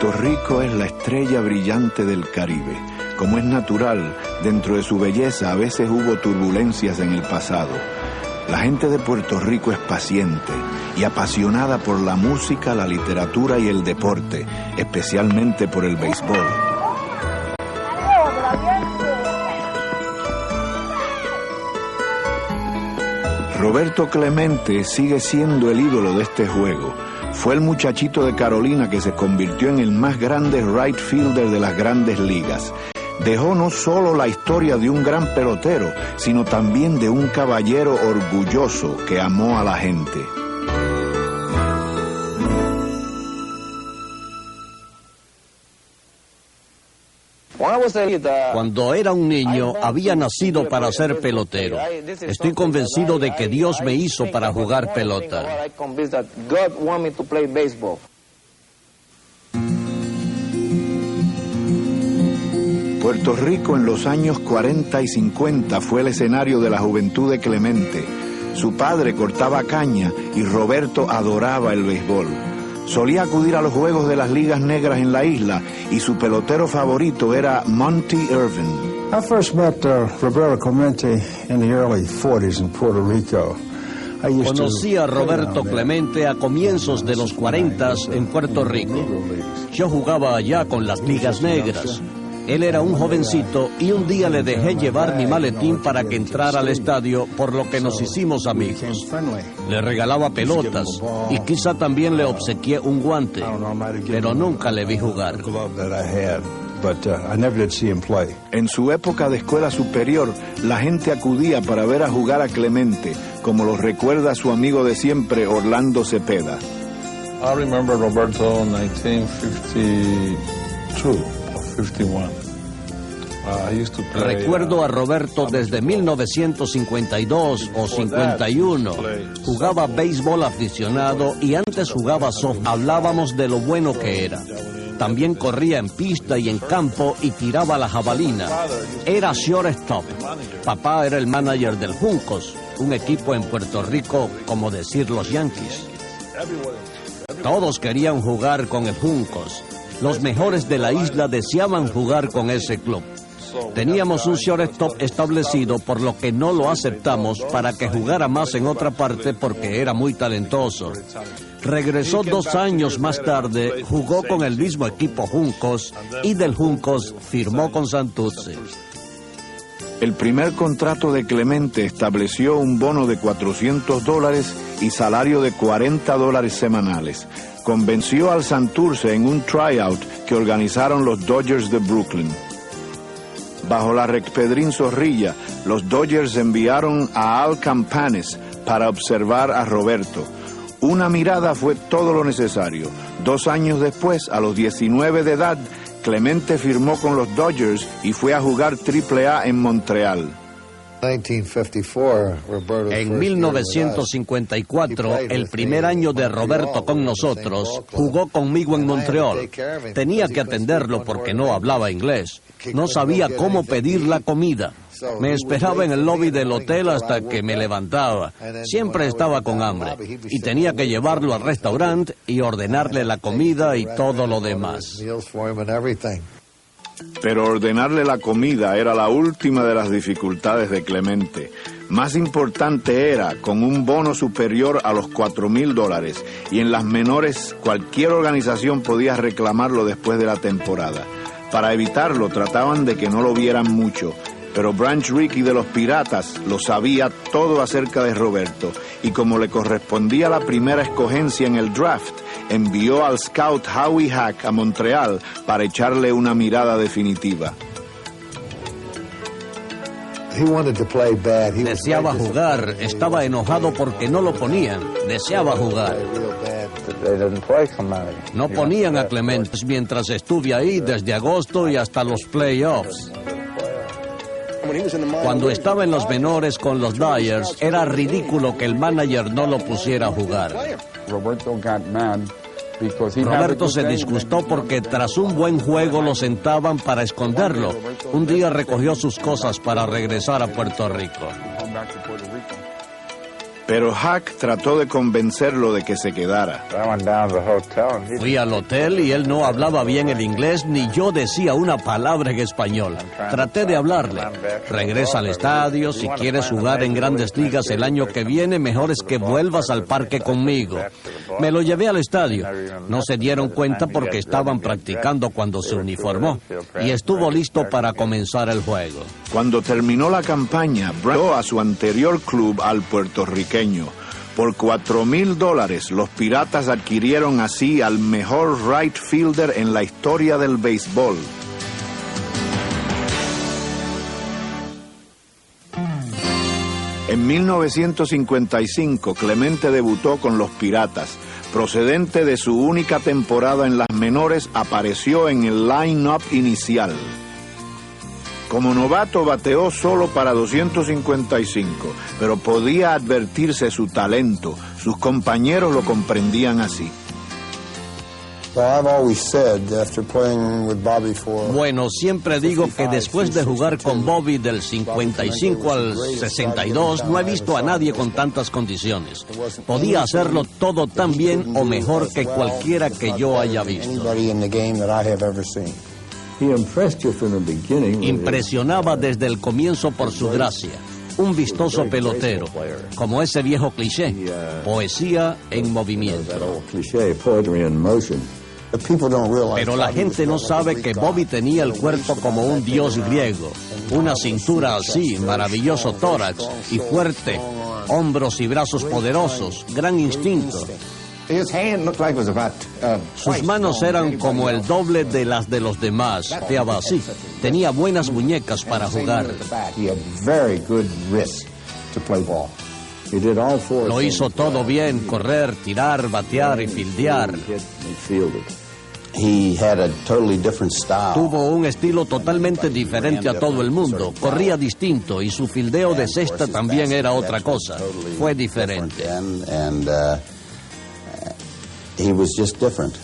Puerto Rico es la estrella brillante del Caribe. Como es natural, dentro de su belleza a veces hubo turbulencias en el pasado. La gente de Puerto Rico es paciente y apasionada por la música, la literatura y el deporte, especialmente por el béisbol. Roberto Clemente sigue siendo el ídolo de este juego. Fue el muchachito de Carolina que se convirtió en el más grande right fielder de las grandes ligas. Dejó no solo la historia de un gran pelotero, sino también de un caballero orgulloso que amó a la gente. Cuando era un niño, había nacido para ser pelotero. Estoy convencido de que Dios me hizo para jugar pelota. Puerto Rico en los años 40 y 50 fue el escenario de la juventud de Clemente. Su padre cortaba caña y Roberto adoraba el béisbol. Solía acudir a los juegos de las ligas negras en la isla y su pelotero favorito era Monty Irvin. I first met Roberto Clemente in the early 40s in Puerto Rico. Conocí a Roberto Clemente a comienzos de los 40 en Puerto Rico. Yo jugaba allá con las ligas negras. Él era un jovencito y un día le dejé llevar mi maletín para que entrara al estadio, por lo que nos hicimos amigos. Le regalaba pelotas y quizá también le obsequié un guante, pero nunca le vi jugar. En su época de escuela superior, la gente acudía para ver a jugar a Clemente, como lo recuerda su amigo de siempre, Orlando Cepeda. I remember Roberto in 1952 or 51. Recuerdo a Roberto desde 1952 o 51. Jugaba béisbol aficionado y antes jugaba softball. Hablábamos de lo bueno que era. También corría en pista y en campo y tiraba la jabalina. Era shortstop. Papá era el manager del Juncos, un equipo en Puerto Rico, como decir los Yankees. Todos querían jugar con el Juncos. Los mejores de la isla deseaban jugar con ese club. Teníamos un shortstop establecido, por lo que no lo aceptamos para que jugara más en otra parte porque era muy talentoso. Regresó 2 años más tarde, jugó con el mismo equipo Juncos y del Juncos firmó con Santurce. El primer contrato de Clemente estableció un bono de $400 y salario de $40 semanales. Convenció al Santurce en un tryout que organizaron los Dodgers de Brooklyn. Bajo la Recpedrín Zorrilla, los Dodgers enviaron a Al Campanes para observar a Roberto. Una mirada fue todo lo necesario. 2 años después, a los 19 de edad, Clemente firmó con los Dodgers y fue a jugar AAA en Montreal. En 1954, el primer año de Roberto con nosotros, jugó conmigo en Montreal. Tenía que atenderlo porque no hablaba inglés. No sabía cómo pedir la comida. Me esperaba en el lobby del hotel hasta que me levantaba. Siempre estaba con hambre y tenía que llevarlo al restaurante y ordenarle la comida y todo lo demás. Pero ordenarle la comida era la última de las dificultades de Clemente. Más importante era con un bono superior a los $4,000 y en las menores cualquier organización podía reclamarlo después de la temporada. Para evitarlo trataban de que no lo vieran mucho, pero Branch Rickey de los Piratas lo sabía todo acerca de Roberto y como le correspondía la primera escogencia en el draft, envió al scout Howie Hack a Montreal para echarle una mirada definitiva. Deseaba jugar, estaba enojado porque no lo ponían, deseaba jugar. No ponían a Clemente mientras estuve ahí desde agosto y hasta los playoffs. Cuando estaba en los menores con los Dyers, era ridículo que el manager no lo pusiera a jugar. Roberto se disgustó porque tras un buen juego lo sentaban para esconderlo. Un día recogió sus cosas para regresar a Puerto Rico. Pero Hack trató de convencerlo de que se quedara. Fui al hotel y él no hablaba bien el inglés, ni yo decía una palabra en español. Traté de hablarle. Regresa al estadio, si quieres jugar en Grandes Ligas el año que viene, mejor es que vuelvas al parque conmigo. Me lo llevé al estadio. No se dieron cuenta porque estaban practicando cuando se uniformó. Y estuvo listo para comenzar el juego. Cuando terminó la campaña, Brown a su anterior club al puertorriqueño. Por $4,000, los Piratas adquirieron así al mejor right fielder en la historia del béisbol. En 1955, Clemente debutó con los Piratas. Procedente de su única temporada en las menores, apareció en el line-up inicial. Como novato bateó solo para 255, pero podía advertirse su talento. Sus compañeros lo comprendían así. Bueno, siempre digo que después de jugar con Bobby del 55 al 62, no he visto a nadie con tantas condiciones. Podía hacerlo todo tan bien o mejor que cualquiera que yo haya visto. Impresionaba desde el comienzo por su gracia. Un vistoso pelotero, como ese viejo cliché, poesía en movimiento. Pero la gente no sabe que Bobby tenía el cuerpo como un dios griego, una cintura así, maravilloso tórax y fuerte, hombros y brazos poderosos, gran instinto. Sus manos eran como el doble de las de los demás, bateaba así. Tenía buenas muñecas para jugar. Lo hizo todo bien, correr, tirar, batear y fildear. Tuvo un estilo totalmente diferente a todo el mundo. Corría distinto y su fildeo de cesta también era otra cosa. Fue diferente. He was just different.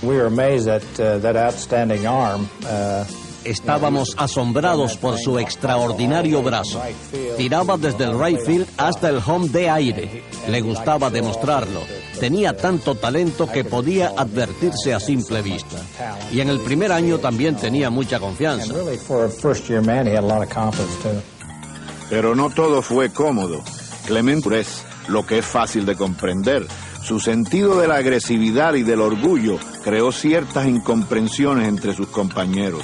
We were amazed at that outstanding arm. Estábamos asombrados por su extraordinario brazo. Tiraba desde el right field hasta el home de aire. Le gustaba demostrarlo. Tenía tanto talento que podía advertirse a simple vista. Y en el primer año también tenía mucha confianza. Pero no todo fue cómodo. Clemente es lo que es fácil de comprender. Su sentido de la agresividad y del orgullo creó ciertas incomprensiones entre sus compañeros.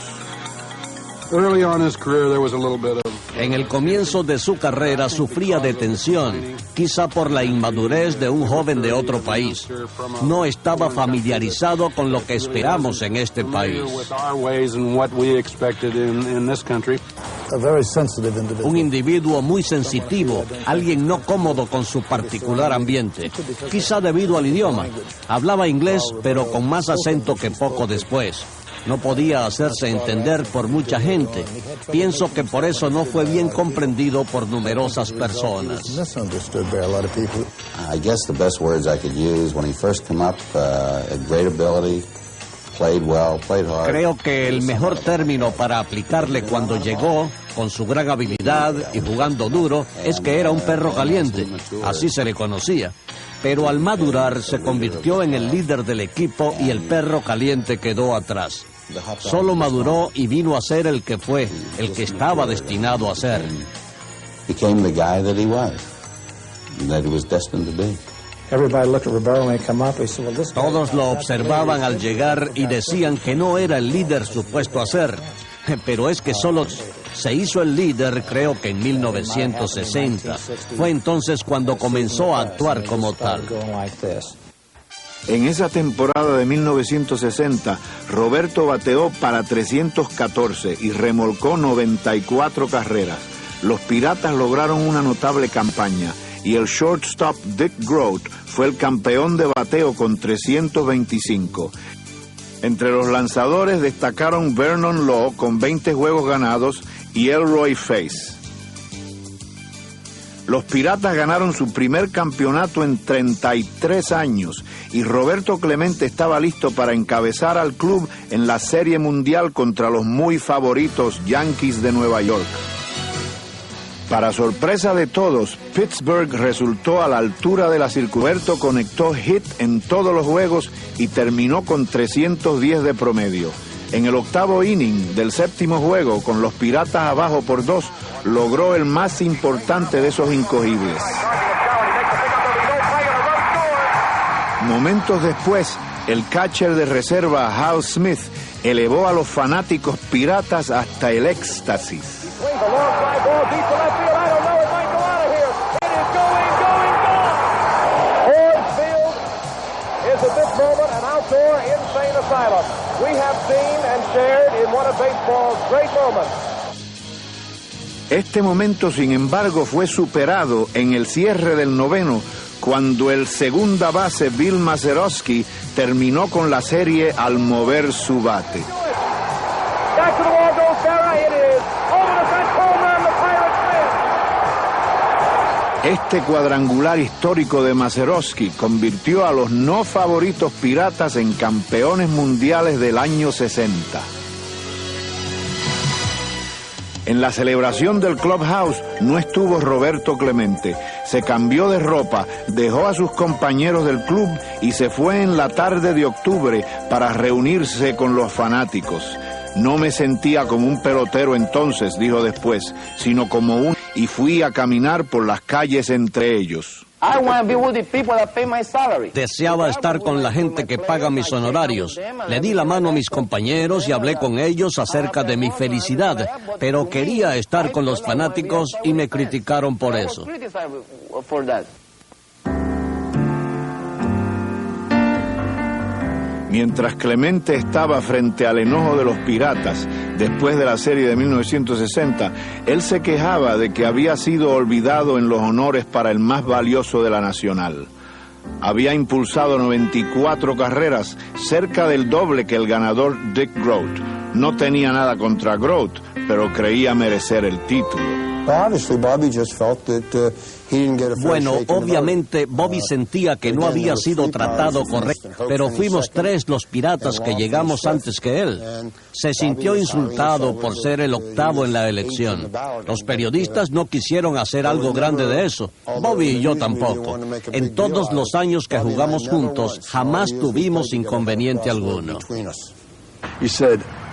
En el comienzo de su carrera sufría de tensión, quizá por la inmadurez de un joven de otro país. No estaba familiarizado con lo que esperamos en este país. Un individuo muy sensitivo, alguien no cómodo con su particular ambiente, quizá debido al idioma. Hablaba inglés, pero con más acento que poco después. No podía hacerse entender por mucha gente. Pienso que por eso no fue bien comprendido por numerosas personas. I guess the best words I could use when he first came up, had great ability, played well, played hard. Creo que el mejor término para aplicarle cuando llegó, con su gran habilidad y jugando duro, es que era un perro caliente. Así se le conocía. Pero al madurar se convirtió en el líder del equipo y el perro caliente quedó atrás. Solo maduró y vino a ser el que fue, el que estaba destinado a ser. Became the guy that he was destined to be. Todos lo observaban al llegar y decían que no era el líder supuesto a ser. Pero es que solo se hizo el líder, creo que en 1960. Fue entonces cuando comenzó a actuar como tal. En esa temporada de 1960, Roberto bateó para 314 y remolcó 94 carreras. Los Piratas lograron una notable campaña y el shortstop Dick Groat fue el campeón de bateo con 325. Entre los lanzadores destacaron Vernon Law con 20 juegos ganados y Elroy Face. Los Piratas ganaron su primer campeonato en 33 años y Roberto Clemente estaba listo para encabezar al club en la Serie Mundial contra los muy favoritos Yankees de Nueva York. Para sorpresa de todos, Pittsburgh resultó a la altura de la circunstancia. Roberto conectó hit en todos los juegos y terminó con 310 de promedio. En el octavo inning del séptimo juego, con los Piratas abajo por 2, logró el más importante de esos incogibles. Momentos después, el catcher de reserva Hal Smith elevó a los fanáticos Piratas hasta el éxtasis. Este momento, sin embargo, fue superado en el cierre del noveno, cuando el segunda base Bill Mazeroski terminó con la serie al mover su bate. Este cuadrangular histórico de Mazeroski convirtió a los no favoritos Piratas en campeones mundiales del año 60. En la celebración del Clubhouse no estuvo Roberto Clemente. Se cambió de ropa, dejó a sus compañeros del club y se fue en la tarde de octubre para reunirse con los fanáticos. No me sentía como un pelotero entonces, dijo después, sino como un... y fui a caminar por las calles entre ellos. Deseaba estar con la gente que paga mis honorarios. Le di la mano a mis compañeros y hablé con ellos acerca de mi felicidad, pero quería estar con los fanáticos y me criticaron por eso. Mientras Clemente estaba frente al enojo de los Piratas, después de la serie de 1960, él se quejaba de que había sido olvidado en los honores para el más valioso de la Nacional. Había impulsado 94 carreras, cerca del doble que el ganador Dick Groat. No tenía nada contra Groat, pero creía merecer el título. Bueno, obviamente Bobby sentía que no había sido tratado correctamente, pero fuimos 3 los Piratas que llegamos antes que él. Se sintió insultado por ser el octavo en la elección. Los periodistas no quisieron hacer algo grande de eso. Bobby y yo tampoco. En todos los años que jugamos juntos, jamás tuvimos inconveniente alguno.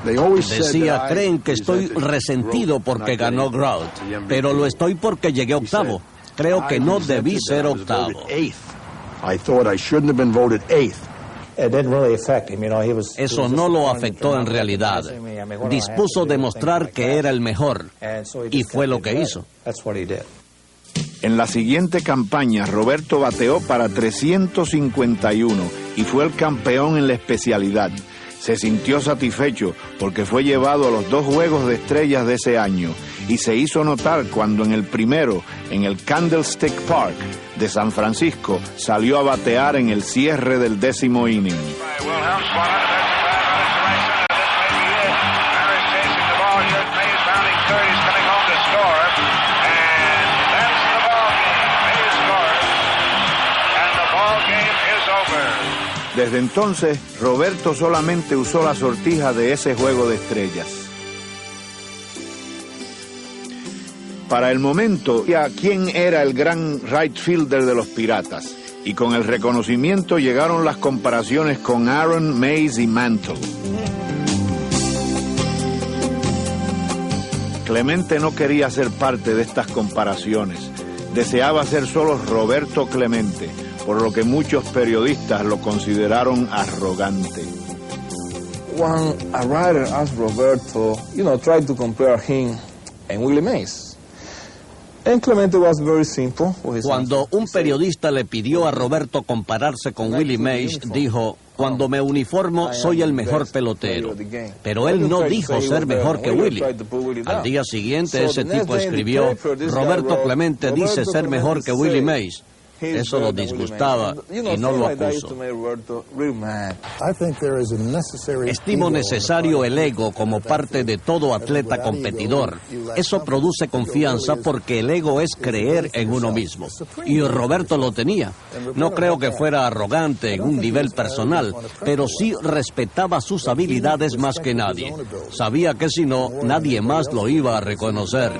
Decía, creen que estoy resentido porque ganó Grout, pero lo estoy porque llegué octavo. Creo que no debí ser octavo. Eso no lo afectó en realidad. Dispuso demostrar que era el mejor, y fue lo que hizo. En la siguiente campaña, Roberto bateó para 351 y fue el campeón en la especialidad. Se sintió satisfecho porque fue llevado a los 2 juegos de estrellas de ese año y se hizo notar cuando en el primero, en el Candlestick Park de San Francisco, salió a batear en el cierre del 10º inning. Desde entonces, Roberto solamente usó la sortija de ese juego de estrellas. Para el momento, ¿quién era el gran right fielder de los Piratas? Y con el reconocimiento llegaron las comparaciones con Aaron, Mays y Mantle. Clemente no quería ser parte de estas comparaciones. Deseaba ser solo Roberto Clemente, por lo que muchos periodistas lo consideraron arrogante. When a writer asked Roberto, tried to compare him and Willie Mays. And Clemente was very simple. Cuando un periodista le pidió a Roberto compararse con Willie Mays, dijo, cuando me uniformo soy el mejor pelotero. Pero él no dijo ser mejor que Willie. Al día siguiente ese tipo escribió, Roberto Clemente dice ser mejor que Willie Mays. Eso lo disgustaba y no lo acuso. Estimo necesario el ego como parte de todo atleta competidor. Eso produce confianza porque el ego es creer en uno mismo. Y Roberto lo tenía. No creo que fuera arrogante en un nivel personal, pero sí respetaba sus habilidades más que nadie. Sabía que si no, nadie más lo iba a reconocer.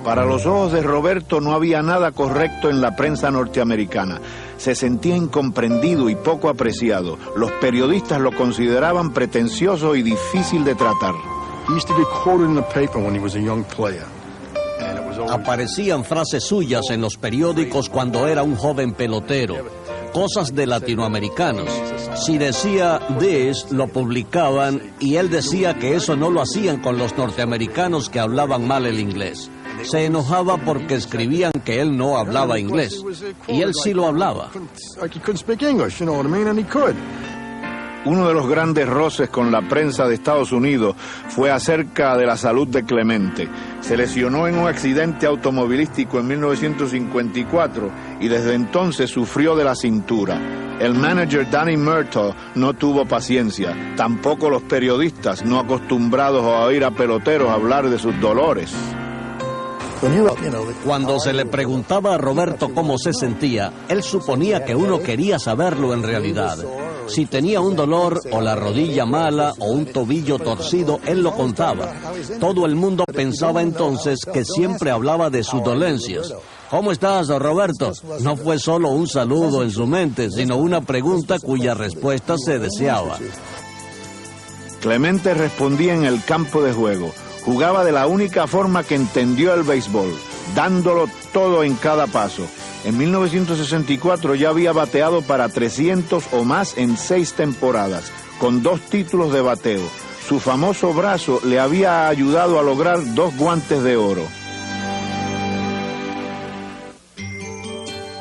Para los ojos de Roberto no había nada correcto en la prensa norteamericana. Se sentía incomprendido y poco apreciado. Los periodistas lo consideraban pretencioso y difícil de tratar. Aparecían frases suyas en los periódicos cuando era un joven pelotero. Cosas de latinoamericanos. Si decía this, lo publicaban y él decía que eso no lo hacían con los norteamericanos que hablaban mal el inglés. Se enojaba porque escribían que él no hablaba inglés. Y él sí lo hablaba. Uno de los grandes roces con la prensa de Estados Unidos fue acerca de la salud de Clemente. Se lesionó en un accidente automovilístico en 1954 y desde entonces sufrió de la cintura. El manager Danny Murtaugh no tuvo paciencia, tampoco los periodistas no acostumbrados a oír a peloteros hablar de sus dolores. Cuando se le preguntaba a Roberto cómo se sentía, él suponía que uno quería saberlo en realidad. Si tenía un dolor o la rodilla mala o un tobillo torcido, él lo contaba. Todo el mundo pensaba entonces que siempre hablaba de sus dolencias. ¿Cómo estás, Roberto? No fue solo un saludo en su mente, sino una pregunta cuya respuesta se deseaba. Clemente respondía en el campo de juego. Jugaba de la única forma que entendió el béisbol, dándolo todo en cada paso. En 1964 ya había bateado para 300 o más en 6 temporadas, con 2 títulos de bateo. Su famoso brazo le había ayudado a lograr 2 guantes de oro.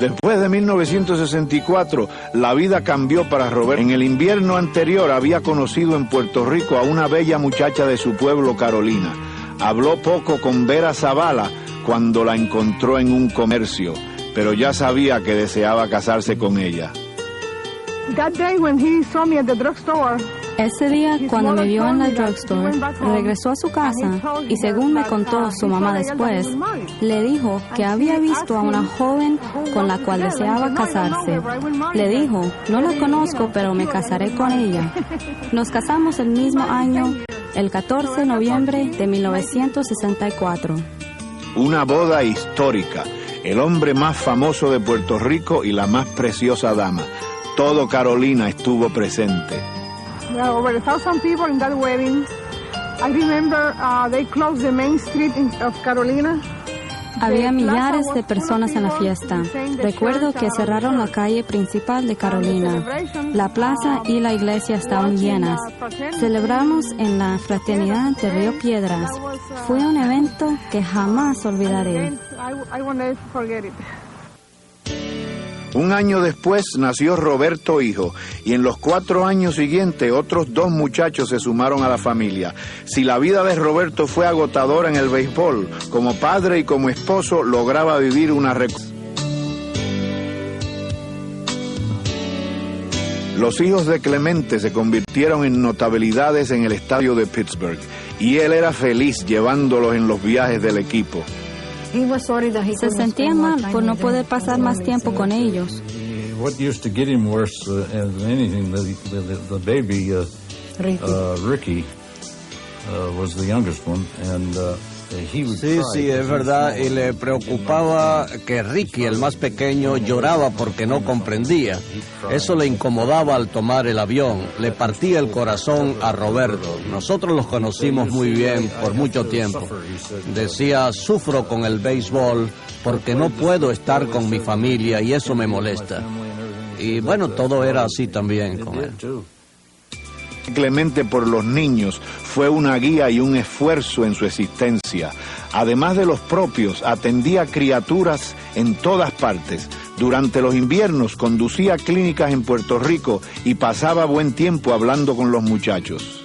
Después de 1964, la vida cambió para Roberto. En el invierno anterior había conocido en Puerto Rico a una bella muchacha de su pueblo, Carolina. Habló poco con Vera Zavala cuando la encontró en un comercio, pero ya sabía que deseaba casarse con ella. Ese día, cuando me vio en la drugstore, regresó a su casa y, según me contó su mamá después, le dijo que había visto a una joven con la cual deseaba casarse. Le dijo, no la conozco, pero me casaré con ella. Nos casamos el mismo año, el 14 de noviembre de 1964. Una boda histórica. El hombre más famoso de Puerto Rico y la más preciosa dama. Todo Carolina estuvo presente. Over 1,000 people in that wedding. I remember they closed the main street of Carolina. Había millares de personas en la fiesta. Recuerdo que cerraron la calle principal de Carolina. La plaza y la iglesia estaban llenas. Celebramos en la fraternidad de Río Piedras. Fue un evento que jamás olvidaré. Un año después nació Roberto hijo, y en los 4 años siguientes otros 2 muchachos se sumaron a la familia. Si la vida de Roberto fue agotadora en el béisbol, como padre y como esposo lograba vivir una Los hijos de Clemente se convirtieron en notabilidades en el estadio de Pittsburgh, y él era feliz llevándolos en los viajes del equipo. Se sentía mal por no poder pasar más tiempo con ellos. Ricky was the youngest one, and Sí, es verdad, y le preocupaba que Ricky, el más pequeño, lloraba porque no comprendía. Eso le incomodaba al tomar el avión, le partía el corazón a Roberto. Nosotros los conocimos muy bien por mucho tiempo. Decía, sufro con el béisbol porque no puedo estar con mi familia y eso me molesta. Y bueno, todo era así también con él. Clemente por los niños fue una guía y un esfuerzo en su existencia. Además de los propios, atendía criaturas en todas partes. Durante los inviernos conducía clínicas en Puerto Rico y pasaba buen tiempo hablando con los muchachos.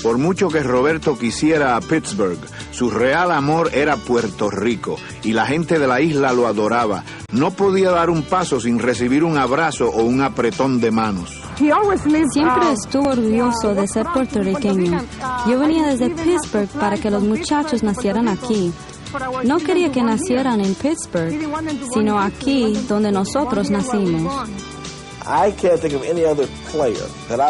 Por mucho que Roberto quisiera a Pittsburgh, Su real amor era Puerto Rico y la gente de la isla lo adoraba. No podía dar un paso sin recibir un abrazo o un apretón de manos. Siempre estuvo orgulloso de ser puertorriqueño. Yo venía desde Pittsburgh para que los muchachos nacieran aquí. No quería que nacieran en Pittsburgh, sino aquí donde nosotros nacimos.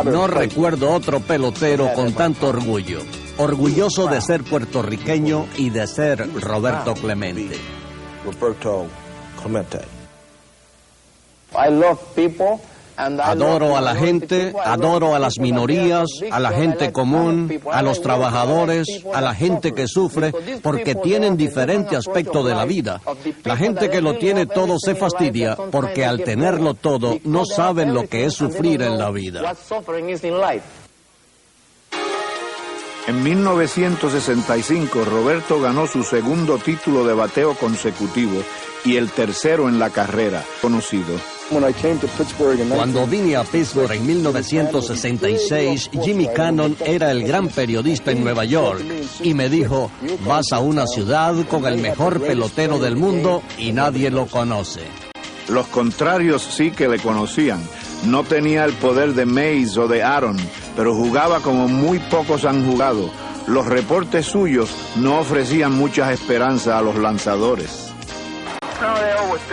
No recuerdo otro pelotero con tanto orgullo. Orgulloso de ser puertorriqueño y de ser Roberto Clemente. Adoro a la gente, adoro a las minorías, a la gente común, a los trabajadores, a la gente que sufre, porque tienen diferente aspecto de la vida. La gente que lo tiene todo se fastidia, porque al tenerlo todo no saben lo que es sufrir en la vida. En 1965, Roberto ganó su segundo título de bateo consecutivo y el tercero en la carrera, conocido. Cuando vine a Pittsburgh en 1966, Jimmy Cannon era el gran periodista en Nueva York y me dijo, vas a una ciudad con el mejor pelotero del mundo y nadie lo conoce. Los contrarios sí que le conocían. No tenía el poder de Mays o de Aaron, pero jugaba como muy pocos han jugado. Los reportes suyos no ofrecían muchas esperanzas a los lanzadores.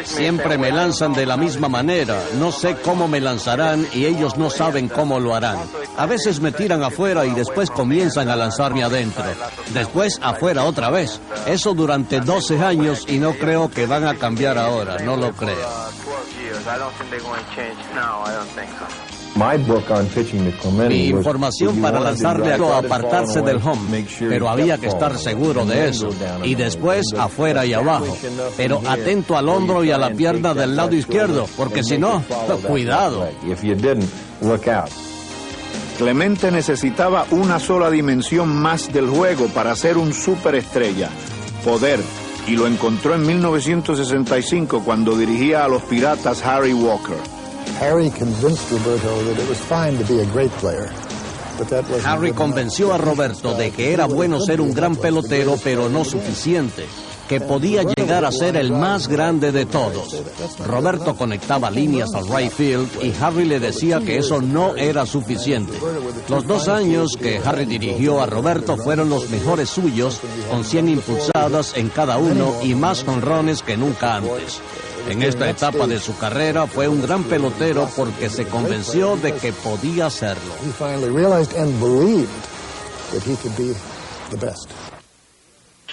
Siempre me lanzan de la misma manera, no sé cómo me lanzarán y ellos no saben cómo lo harán. A veces me tiran afuera y después comienzan a lanzarme adentro. Después afuera otra vez. Eso durante 12 años y no creo que van a cambiar ahora, no lo creo. Mi información para lanzarle a apartarse del home, pero había que estar seguro de eso. Y después afuera y abajo. Pero atento al hombro y a la pierna del lado izquierdo, porque si no, cuidado. Clemente necesitaba una sola dimensión más del juego para ser un superestrella, poder, y lo encontró en 1965 cuando dirigía a los Piratas Harry Walker. Harry convenció a Roberto de que era bueno ser un gran pelotero, pero no suficiente, que podía llegar a ser el más grande de todos. Roberto conectaba líneas al right field y Harry le decía que eso no era suficiente. Los 2 años que Harry dirigió a Roberto fueron los mejores suyos, con 100 impulsadas en cada uno y más jonrones que nunca antes. En esta etapa de su carrera fue un gran pelotero porque se convenció de que podía serlo.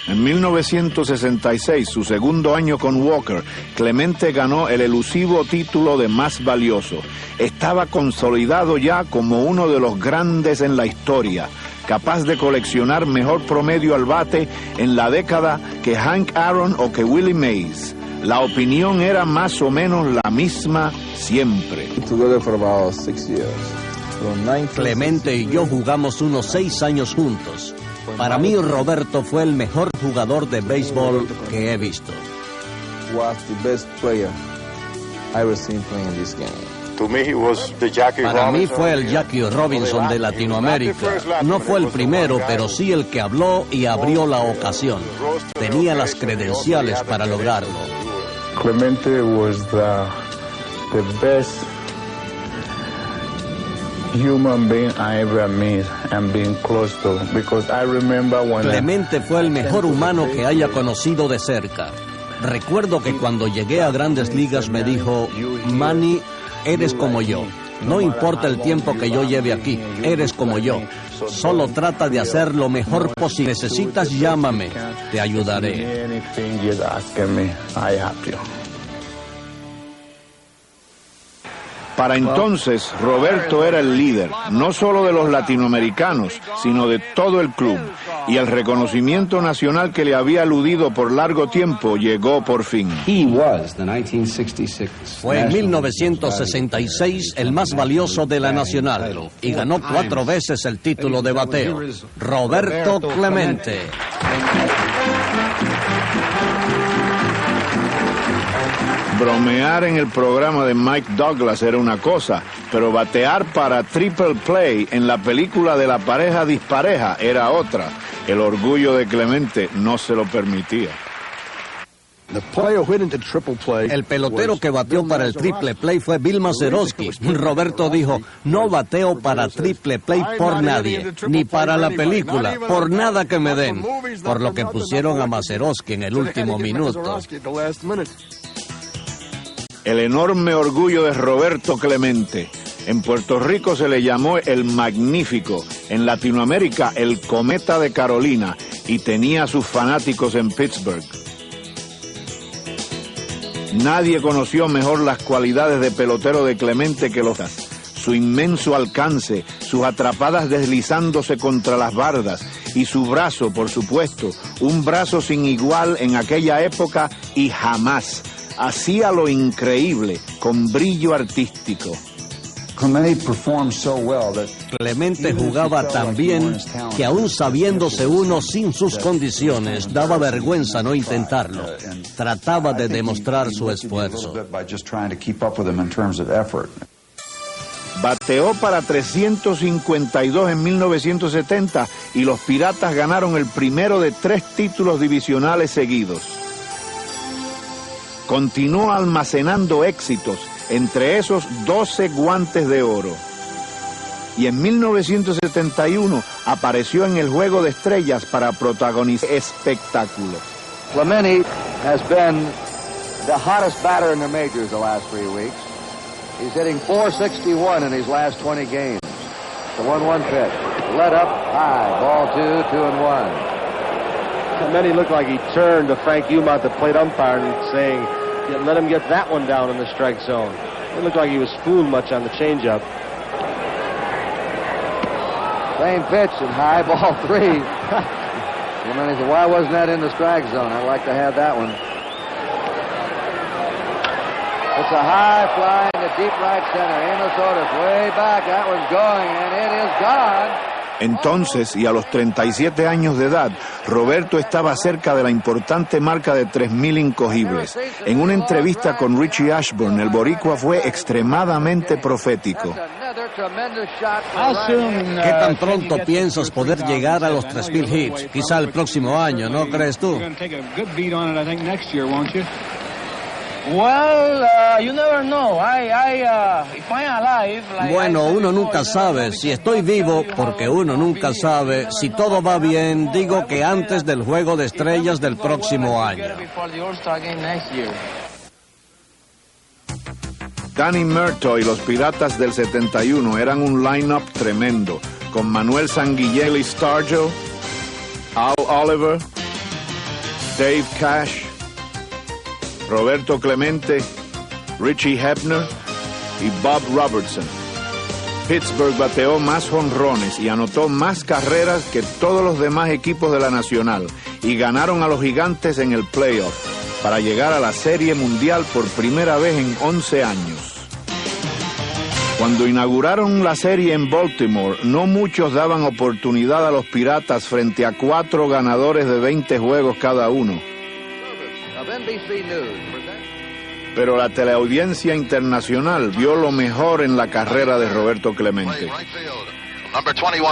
En 1966, su segundo año con Walker, Clemente ganó el elusivo título de más valioso. Estaba consolidado ya como uno de los grandes en la historia, capaz de coleccionar mejor promedio al bate en la década que Hank Aaron o que Willie Mays. La opinión era más o menos la misma siempre. Clemente y yo jugamos unos 6 años juntos. Para mí, Roberto fue el mejor jugador de béisbol que he visto. Para mí fue el Jackie Robinson de Latinoamérica. No fue el primero, pero sí el que habló y abrió la ocasión. Tenía las credenciales para lograrlo. Clemente was the best human being I ever met and been close to, because I remember when Clemente fue el mejor humano que haya conocido de cerca. Recuerdo que cuando llegué a Grandes Ligas me dijo, Manny, eres como yo. No importa el tiempo que yo lleve aquí, eres como yo. Solo trata de hacer lo mejor posible. Si necesitas, llámame, te ayudaré. Para entonces, Roberto era el líder, no solo de los latinoamericanos, sino de todo el club. Y el reconocimiento nacional que le había eludido por largo tiempo llegó por fin. Fue en 1966 el más valioso de la Nacional y ganó 4 veces el título de bateo. Roberto Clemente. Bromear en el programa de Mike Douglas era una cosa, pero batear para Triple Play en la película de la pareja dispareja era otra. El orgullo de Clemente no se lo permitía. El pelotero que bateó para el triple play fue Bill Mazeroski. Roberto dijo, no bateo para triple play por nadie, ni para la película, por nada que me den. Por lo que pusieron a Mazeroski en el último minuto. El enorme orgullo de Roberto Clemente. En Puerto Rico se le llamó el Magnífico, en Latinoamérica el Cometa de Carolina, y tenía a sus fanáticos en Pittsburgh. Nadie conoció mejor las cualidades de pelotero de Clemente que su inmenso alcance, sus atrapadas deslizándose contra las bardas y su brazo, por supuesto, un brazo sin igual en aquella época y jamás. Hacía lo increíble, con brillo artístico. Clemente jugaba tan bien que aún sabiéndose uno sin sus condiciones, daba vergüenza no intentarlo. Trataba de demostrar su esfuerzo. Bateó para 352 en 1970 y los Piratas ganaron el primero de 3 títulos divisionales seguidos. Continuó almacenando éxitos, entre esos 12 guantes de oro. Y en 1971 apareció en el Juego de Estrellas para protagonizar espectáculo. Clemente has been the hottest batter in the majors the last 3 weeks. He's hitting .461 in his last 20 games. The 1-1 pitch. Let up, high, ball 2, 2-1. Clemente looked like he turned to Frank Umont, the plate umpire, and saying, let him get that one down in the strike zone. It looked like he was fooled much on the changeup. Same pitch and high, ball 3. Clemente said, why wasn't that in the strike zone? I'd like to have that one. It's a high fly in the deep right center. Amos Otis way back. That one's going, and it is gone. Entonces, y a los 37 años de edad, Roberto estaba cerca de la importante marca de 3,000 incogibles. En una entrevista con Richie Ashburn, el boricua fue extremadamente profético. ¿Qué tan pronto piensas poder llegar a los 3,000 hits? Quizá el próximo año, ¿no crees tú? Bueno, uno nunca sabe. Si estoy vivo, porque uno nunca sabe. Si todo va bien, digo que antes del Juego de Estrellas del próximo año. Danny Murtaugh y los Piratas del 71 eran un line-up tremendo, con Manuel Sanguillén y Stargell, Al Oliver, Dave Cash, Roberto Clemente, Richie Hebner y Bob Robertson. Pittsburgh bateó más jonrones y anotó más carreras que todos los demás equipos de la Nacional y ganaron a los Gigantes en el playoff para llegar a la Serie Mundial por primera vez en 11 años. Cuando inauguraron la serie en Baltimore, no muchos daban oportunidad a los Piratas frente a 4 ganadores de 20 juegos cada uno. Pero la teleaudiencia internacional vio lo mejor en la carrera de Roberto Clemente. Number 21,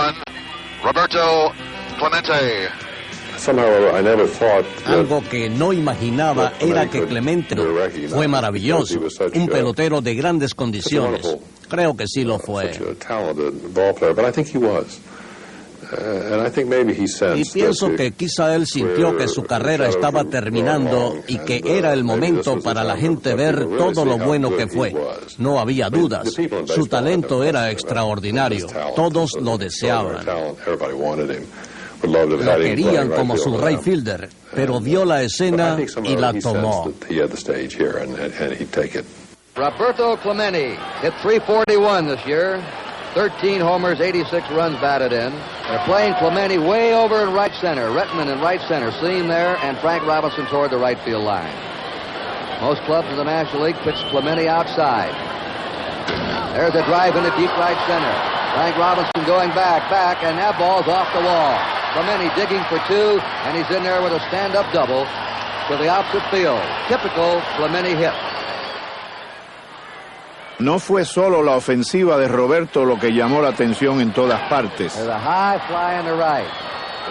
Roberto Clemente. Algo que no imaginaba era que Clemente fue maravilloso, un pelotero de grandes condiciones. Creo que sí lo fue. Y pienso que quizá él sintió que su carrera estaba terminando y que era el momento para la gente ver todo lo bueno que fue. No había dudas. Su talento era extraordinario. Todos lo deseaban. Lo querían como su right fielder, pero vio la escena y la tomó. Roberto Clemente hit .341 this year. 13 homers, 86 runs batted in. They're playing Clemente way over in right center. Rettman in right center, seeing there, and Frank Robinson toward the right field line. Most clubs in the National League pitch Clemente outside. There's a drive into deep right center. Frank Robinson going back, and that ball's off the wall. Clemente digging for 2, and he's in there with a stand-up double to the opposite field. Typical Clemente hit. No fue solo la ofensiva de Roberto lo que llamó la atención en todas partes.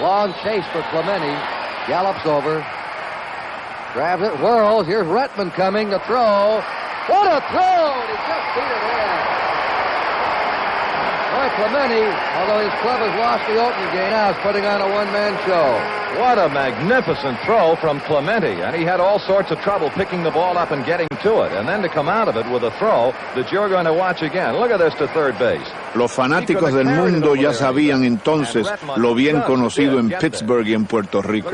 Long chase for Clemente. Gallops over. Grabs it, whirls. Here's Retman coming to throw. What a throw! He just beat it in. Roy Clemente, although his club has lost the opening game, now is putting on a one-man show. What a magnificent throw from Clemente, and he had all sorts of trouble picking the ball up and getting to it, and then to come out of it with a throw that you're going to watch again. Look at this to third base. Los fanáticos del mundo ya sabían entonces lo bien conocido en Pittsburgh y en Puerto Rico.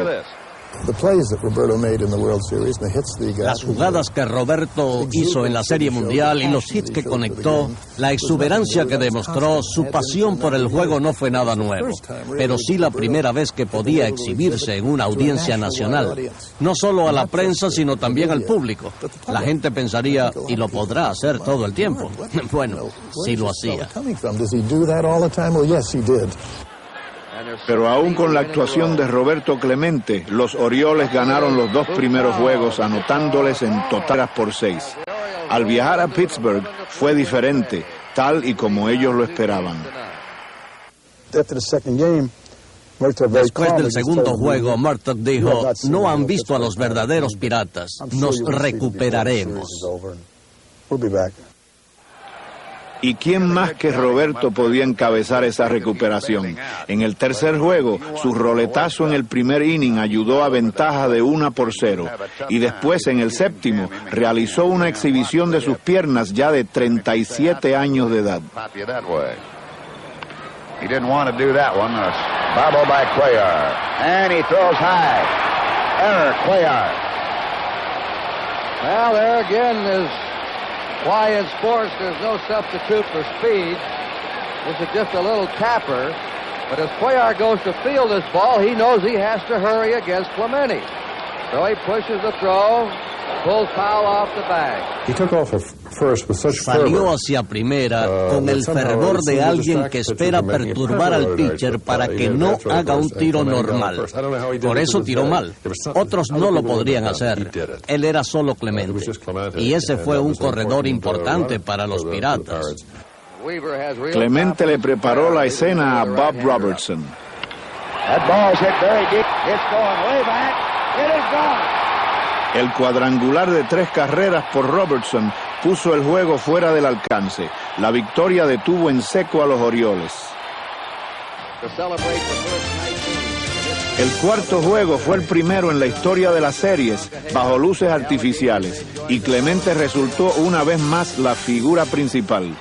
Las jugadas que Roberto hizo en la Serie Mundial y los hits que conectó, la exuberancia que demostró, su pasión por el juego no fue nada nuevo, pero sí la primera vez que podía exhibirse en una audiencia nacional, no solo a la prensa sino también al público. La gente pensaría, ¿y lo podrá hacer todo el tiempo? Bueno, sí lo hacía. Pero aún con la actuación de Roberto Clemente, los Orioles ganaron los dos primeros juegos anotándoles en total por 6. Al viajar a Pittsburgh fue diferente, tal y como ellos lo esperaban. Después del segundo juego, Murtaugh dijo, no han visto a los verdaderos Piratas, nos recuperaremos. ¿Y quién más que Roberto podía encabezar esa recuperación? En el tercer juego, su roletazo en el primer inning ayudó a ventaja de 1-0. Y después, en el séptimo, realizó una exhibición de sus piernas ya de 37 años de edad. He didn't want to do that one. Foul ball by Cuellar. And he throws high. Error, Cuellar. Well, there again is why in sports there's no substitute for speed. This is just a little tapper. But as Cuellar goes to field this ball, he knows he has to hurry against Clemente. So he pushes the throw, pulls foul off the bag. Salió hacia primera con el fervor de alguien que espera perturbar al pitcher para que no haga un tiro normal. Por eso tiró mal. Otros no lo podrían hacer. Él era solo Clemente. Y ese fue un corredor importante para los Piratas. Clemente le preparó la escena a Bob Robertson. El cuadrangular de 3 carreras por Robertson puso el juego fuera del alcance. La victoria detuvo en seco a los Orioles. El cuarto juego fue el primero en la historia de las series bajo luces artificiales y Clemente resultó una vez más la figura principal.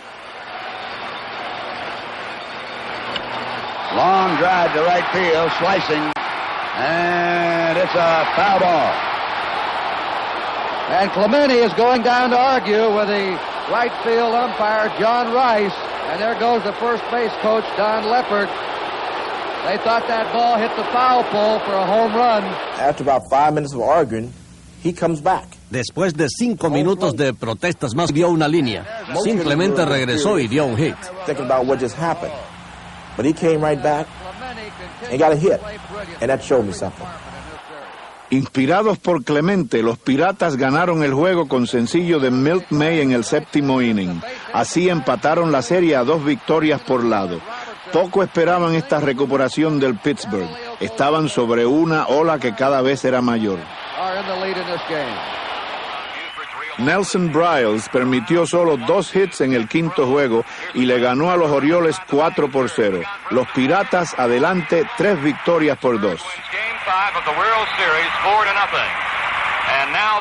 Long drive to right field, slicing, and it's a foul ball. And Clemente is going down to argue with the right field umpire, John Rice. And there goes the first base coach, Don Leppert. They thought that ball hit the foul pole for a home run. After about 5 minutes of arguing, he comes back. Después de 5 minutos de protestas más, vio una línea. Simplemente regresó y dio un hit. Thinking about what just happened. But he came right back and got a hit. And that showed me something. Inspirados por Clemente, los Piratas ganaron el juego con sencillo de Milt May en el séptimo inning. Así empataron la serie a 2 victorias por lado. Poco esperaban esta recuperación del Pittsburgh. Estaban sobre una ola que cada vez era mayor. Nelson Briles permitió solo 2 hits en el quinto juego y le ganó a los Orioles 4-0. Los Piratas adelante 3 victorias por 2.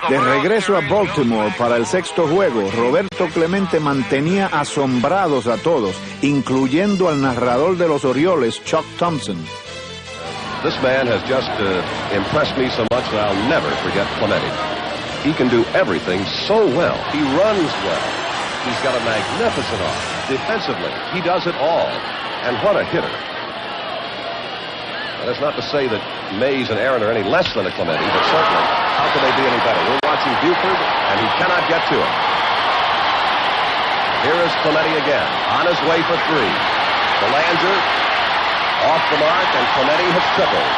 De regreso a Baltimore para el sexto juego, Roberto Clemente mantenía asombrados a todos, incluyendo al narrador de los Orioles, Chuck Thompson. This man has just impressed me so much that I'll never forget Clemente. He can do everything so well. He runs well. He's got a magnificent arm. Defensively, he does it all. And what a hitter. That's not to say that Mays and Aaron are any less than a Clemente, but certainly, how can they be any better? We're watching Buford, and he cannot get to it. Here is Clemente again, on his way for 3. Belanger off the mark, and Clemente has tripled.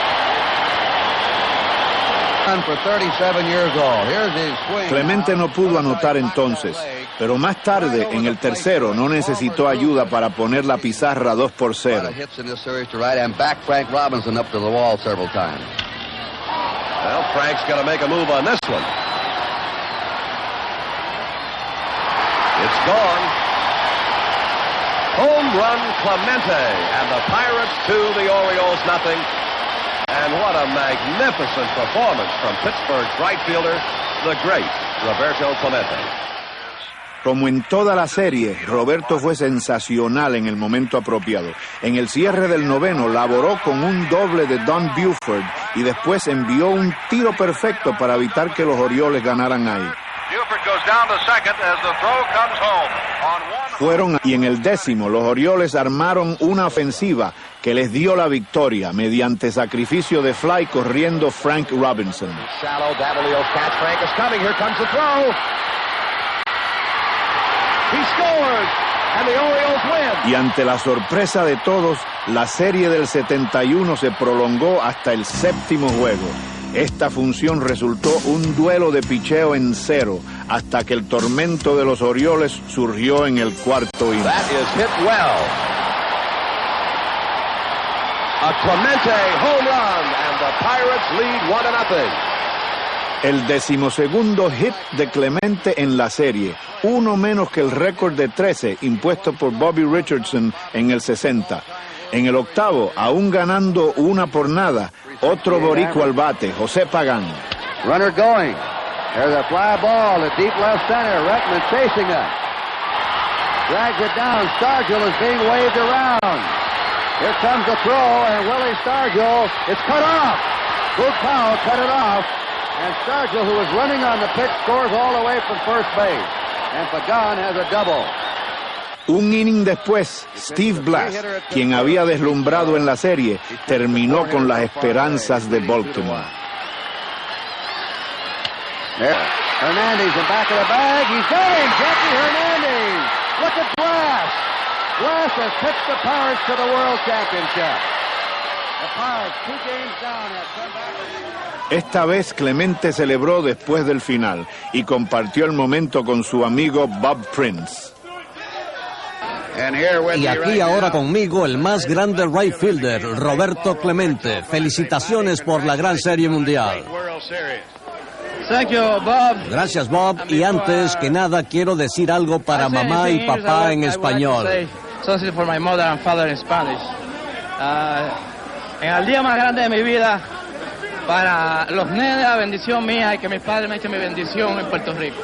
Clemente no pudo anotar entonces, pero más tarde, en el tercero, no necesitó ayuda para poner la pizarra 2-0. Well, Frank's got to make a move on this one. It's gone. Home run Clemente, and the Pirates 2, the Orioles nothing. And what a magnificent performance from Pittsburgh's right fielder, the great Roberto Clemente. Como en toda la serie, Roberto fue sensacional en el momento apropiado. En el cierre del noveno, laboró con un doble de Don Buford y después envió un tiro perfecto para evitar que los Orioles ganaran ahí. Y en el décimo, los Orioles armaron una ofensiva que les dio la victoria mediante sacrificio de fly corriendo Frank Robinson. Y ante la sorpresa de todos, la serie del 71 se prolongó hasta el séptimo juego. Esta función resultó un duelo de picheo en 0, hasta que el tormento de los Orioles surgió en el cuarto inning. That is hit well. A Clemente home run, and the Pirates lead 1-0. El 12º hit de Clemente en la serie, uno menos que el récord de 13 impuesto por Bobby Richardson en el 60. En el octavo, aún ganando 1-0, otro boricua al bate, José Pagán. Runner going. There's a fly ball to deep left center. Rettman chasing it. Drags it down. Stargell is being waved around. Here comes the throw, and Willie Stargell is cut off. Boog Powell cut it off. And Stargell, who was running on the pitch, scores all the way from first base. And Pagan has a double. Un inning después, Steve Blass, quien había deslumbrado en la serie, terminó con las esperanzas de Baltimore. Hernandez in back of the bag. He's got him. Jackie Hernandez. Look at Blass. Blass has pitched the Pirates to the World Championship. The Pirates, 2 games down, have come back. Esta vez Clemente celebró después del final y compartió el momento con su amigo Bob Prince. Y aquí ahora conmigo el más grande right fielder, Roberto Clemente. Felicitaciones por la gran serie mundial. Thank you, Bob. Gracias, Bob. Y antes que nada quiero decir algo para mamá y papá en español. Something for my mother and father in Spanish. En el día más grande de mi vida, para los nenes, la bendición mía y que mis padres me echen mi bendición en Puerto Rico.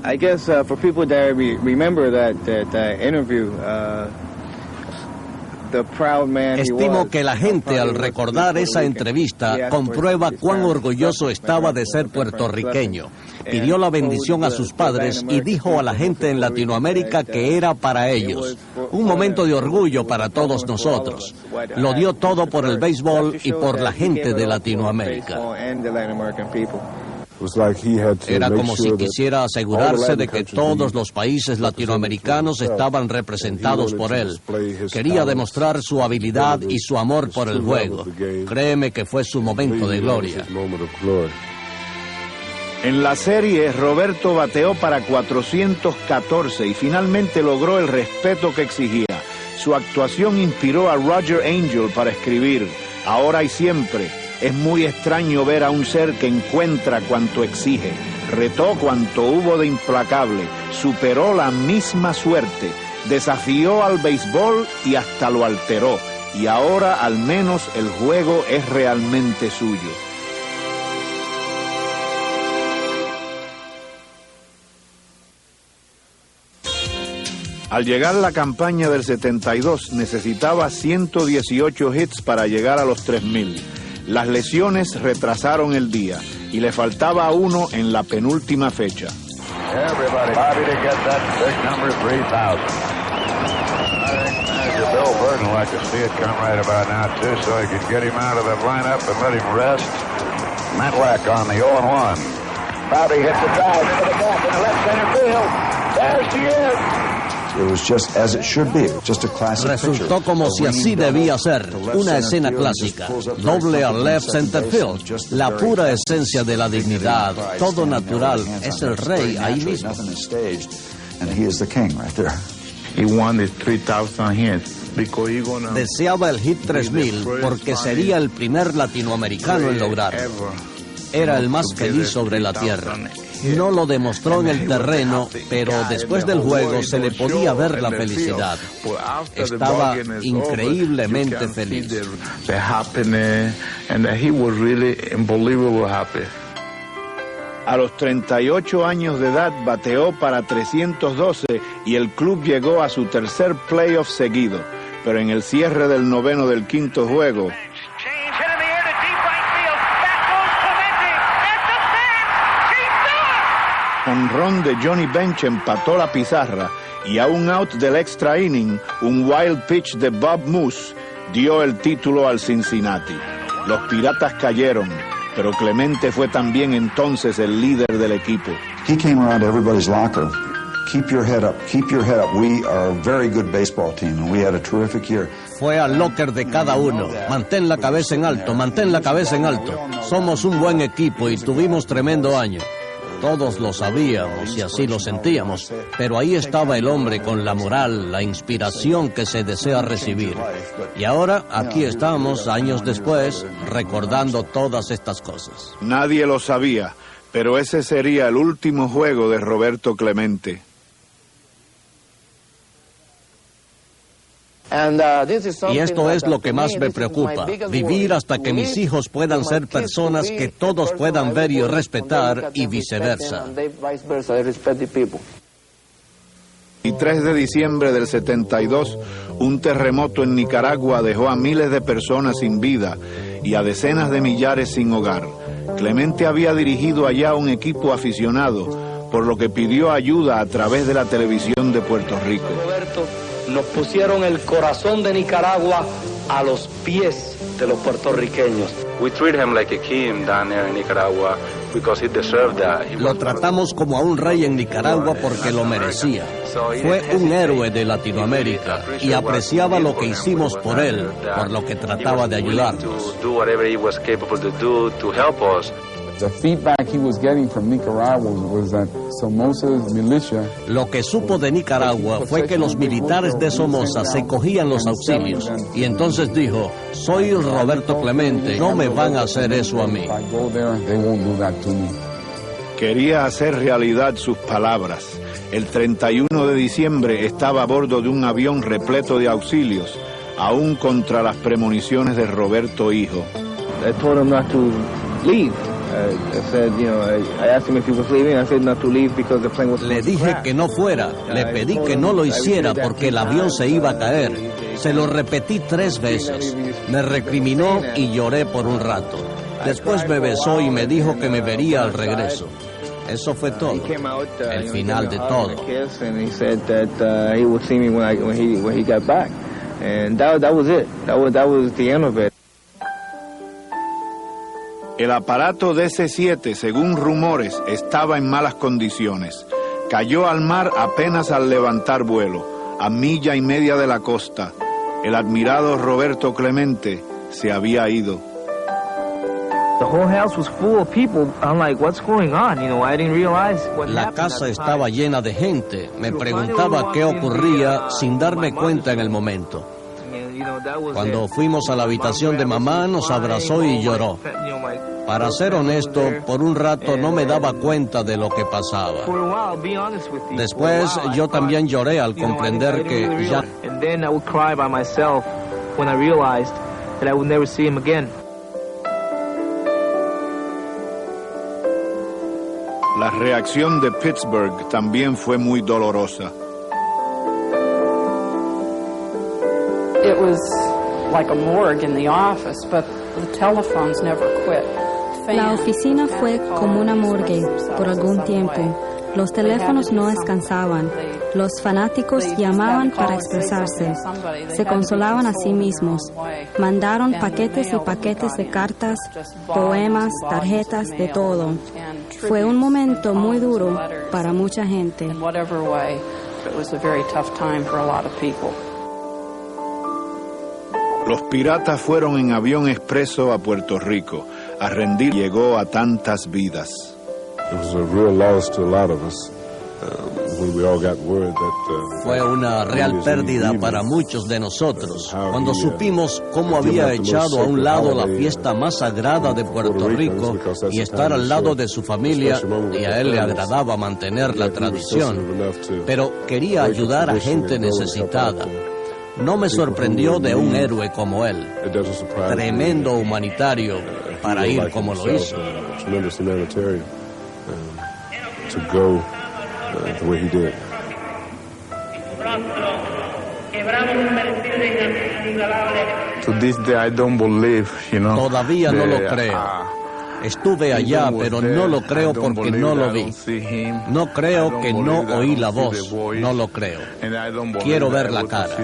I guess for people that remember that interview, the proud man he was. Estimo que la gente al recordar esa entrevista comprueba cuán orgulloso estaba de ser puertorriqueño. Pidió la bendición a sus padres y dijo a la gente en Latinoamérica que era para ellos. Un momento de orgullo para todos nosotros. Lo dio todo por el béisbol y por la gente de Latinoamérica. Era como si quisiera asegurarse de que todos los países latinoamericanos estaban representados por él. Quería demostrar su habilidad y su amor por el juego. Créeme que fue su momento de gloria. En la serie, Roberto bateó para 414 y finalmente logró el respeto que exigía. Su actuación inspiró a Roger Angell para escribir: "Ahora y siempre, es muy extraño ver a un ser que encuentra cuanto exige, retó cuanto hubo de implacable, superó la misma suerte, desafió al béisbol y hasta lo alteró, y ahora al menos el juego es realmente suyo". Al llegar la campaña del 72, necesitaba 118 hits para llegar a los 3,000. Las lesiones retrasaron el día y le faltaba uno en la penúltima fecha. Everybody, Bobby, to get that big number 3,000. Bill Burton would like to see it come right about now, too, so he could get him out of the lineup and let him rest. Matlack on the 0-1. Bobby hits the drive into the gap in the left center field. There's the end. Resultó como si así debía ser, una escena clásica, doble al left center field, la pura esencia de la dignidad, todo natural, es el rey ahí mismo. Deseaba el hit 3000 porque sería el primer latinoamericano en lograrlo. Era el más feliz sobre la tierra. No lo demostró en el terreno, pero después del juego se le podía ver la felicidad. Estaba increíblemente feliz. A los 38 años de edad bateó para 312 y el club llegó a su tercer playoff seguido. Pero en el cierre del noveno del quinto juego, jonrón de Johnny Bench empató la pizarra y a un out del extra inning, un wild pitch de Bob Moose dio el título al Cincinnati. Los Piratas cayeron, pero Clemente fue también entonces el líder del equipo. He came around to everybody's locker. Keep your head up. Keep your head up. We are a very good baseball team, and we had a terrific year. Fue al locker de cada uno. Mantén la cabeza en alto, mantén la cabeza en alto. Somos un buen equipo y tuvimos tremendo año. Todos lo sabíamos y así lo sentíamos, pero ahí estaba el hombre con la moral, la inspiración que se desea recibir. Y ahora aquí estamos, años después, recordando todas estas cosas. Nadie lo sabía, pero ese sería el último juego de Roberto Clemente. Y esto es lo que más me preocupa, vivir hasta que mis hijos puedan ser personas que todos puedan ver y respetar y viceversa. El 3 de diciembre del 72, un terremoto en Nicaragua dejó a miles de personas sin vida y a decenas de millares sin hogar. Clemente había dirigido allá un equipo aficionado, por lo que pidió ayuda a través de la televisión de Puerto Rico. Nos pusieron el corazón de Nicaragua a los pies de los puertorriqueños. We treat him like a king down there in Nicaragua because he deserved that. Lo tratamos como a un rey en Nicaragua porque lo merecía. Fue un héroe de Latinoamérica y apreciaba lo que hicimos por él, por lo que trataba de ayudarnos. The feedback he was getting from Nicaragua was that Somoza's militia. Lo que supo de Nicaragua fue que los militares de Somoza se cogían los auxilios y entonces dijo: soy Roberto Clemente, no me van a hacer eso a mí. Quería hacer realidad sus palabras. El 31 de diciembre estaba a bordo de un avión repleto de auxilios, aún contra las premoniciones de Roberto hijo. I told him not to leave. Le dije que no fuera, le pedí que no lo hiciera porque el avión se iba a caer. Se lo repetí 3 veces. Me recriminó y lloré por un rato. Después me besó y me dijo que me vería al regreso. Eso fue todo, el final de todo. El aparato DC-7, según rumores, estaba en malas condiciones. Cayó al mar apenas al levantar vuelo, a 1,5 millas de la costa. El admirado Roberto Clemente se había ido. La casa estaba llena de gente. Me preguntaba qué ocurría sin darme cuenta en el momento. Cuando fuimos a la habitación de mamá, nos abrazó y lloró. Para ser honesto, por un rato no me daba cuenta de lo que pasaba. Después yo también lloré al comprender que ya... La reacción de Pittsburgh también fue muy dolorosa. It was like a morgue in the office, but the telephones never quit. La oficina fue como una morgue por algún tiempo. Los teléfonos no descansaban. Los fanáticos llamaban para expresarse. Se consolaban a sí mismos. Mandaron paquetes y paquetes de cartas, poemas, tarjetas, de todo. Fue un momento muy duro para mucha gente. It was a very tough time for a lot of people. Los piratas fueron en avión expreso a Puerto Rico. A rendir llegó a tantas vidas. It was a real loss to a lot of us. When we all got word that, Fue una real pérdida para muchos de nosotros cuando supimos cómo había echado a un lado la fiesta más sagrada de Puerto Rico y estar al lado de su familia, y a él le agradaba mantener la tradición, pero quería ayudar a gente necesitada. No me sorprendió de un héroe como él, tremendo humanitario para ir como lo hizo. The way he did. To this day, I don't believe, Todavía no lo creo. Estuve allá, pero no lo creo porque no lo vi. No creo que no oí la voz. No lo creo. Quiero ver la cara.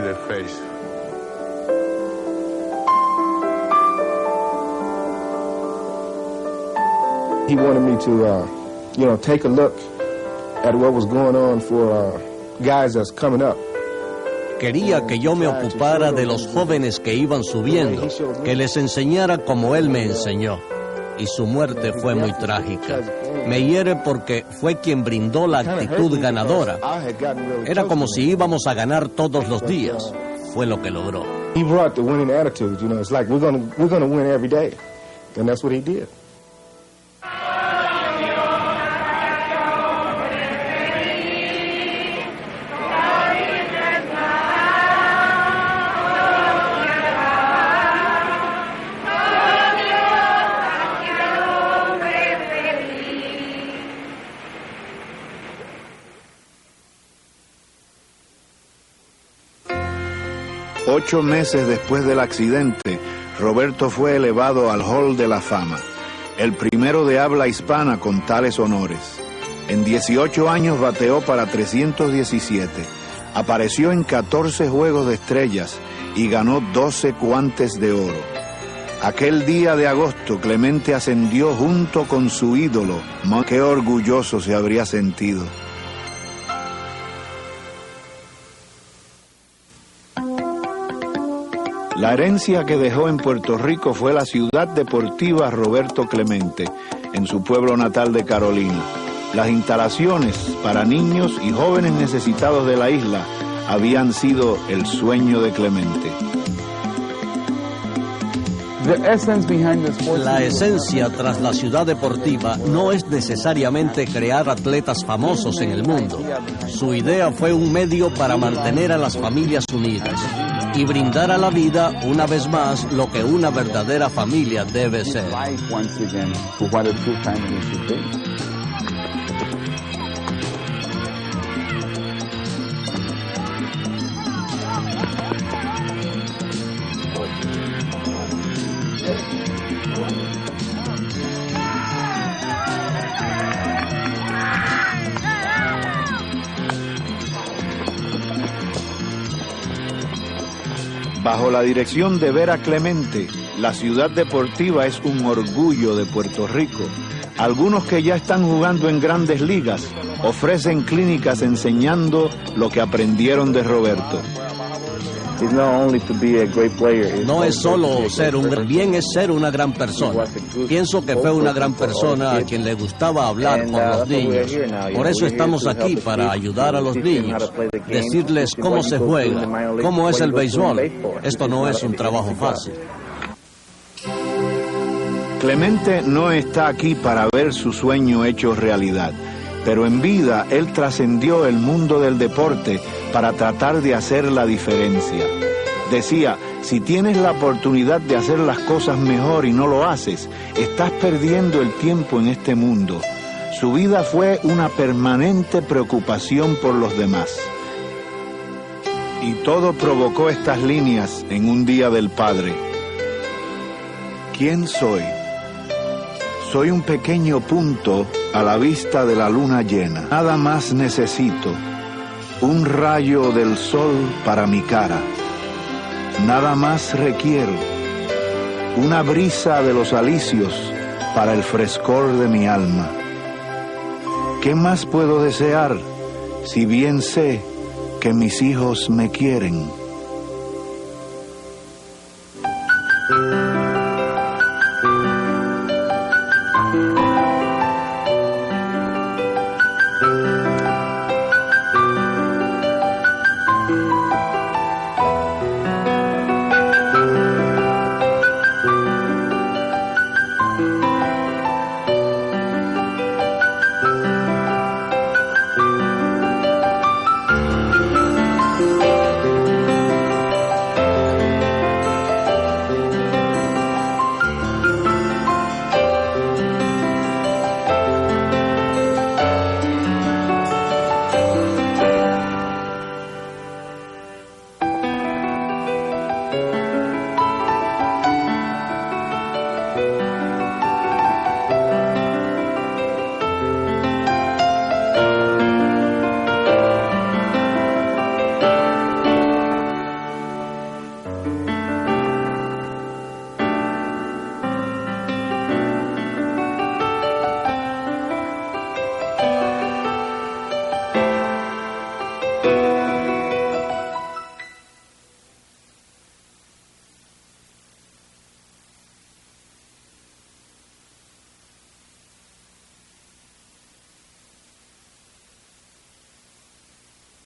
He wanted me to, take a look at what was going on for guys that's coming up. Quería que yo me ocupara de los jóvenes que iban subiendo, que les enseñara como él me enseñó. Y su muerte fue muy trágica. Me hiere porque fue quien brindó la actitud ganadora. Era como si íbamos a ganar todos los días. Fue lo que logró. He brought the winning attitude, it's like we're gonna win every day. And that's what he did. Ocho meses después del accidente, Roberto fue elevado al Hall de la Fama, el primero de habla hispana con tales honores. En 18 años bateó para 317, apareció en 14 Juegos de Estrellas y ganó 12 guantes de oro. Aquel día de agosto, Clemente ascendió junto con su ídolo. Qué orgulloso se habría sentido. La herencia que dejó en Puerto Rico fue la ciudad deportiva Roberto Clemente, en su pueblo natal de Carolina. Las instalaciones para niños y jóvenes necesitados de la isla habían sido el sueño de Clemente. La esencia tras la ciudad deportiva no es necesariamente crear atletas famosos en el mundo. Su idea fue un medio para mantener a las familias unidas y brindar a la vida, una vez más, lo que una verdadera familia debe ser. Bajo la dirección de Vera Clemente, la ciudad deportiva es un orgullo de Puerto Rico. Algunos que ya están jugando en grandes ligas ofrecen clínicas enseñando lo que aprendieron de Roberto. No es solo ser bien, es ser una gran persona. Pienso que fue una gran persona a quien le gustaba hablar con los niños. Por eso estamos aquí, para ayudar a los niños, decirles cómo se juega, cómo es el béisbol. Esto no es un trabajo fácil. Clemente no está aquí para ver su sueño hecho realidad, pero en vida él trascendió el mundo del deporte para tratar de hacer la diferencia. Decía, si tienes la oportunidad de hacer las cosas mejor y no lo haces, estás perdiendo el tiempo en este mundo. Su vida fue una permanente preocupación por los demás. Y todo provocó estas líneas en un día del Padre. ¿Quién soy? Soy un pequeño punto a la vista de la luna llena. Nada más necesito. Un rayo del sol para mi cara. Nada más requiero. Una brisa de los alisios para el frescor de mi alma. ¿Qué más puedo desear si bien sé que mis hijos me quieren.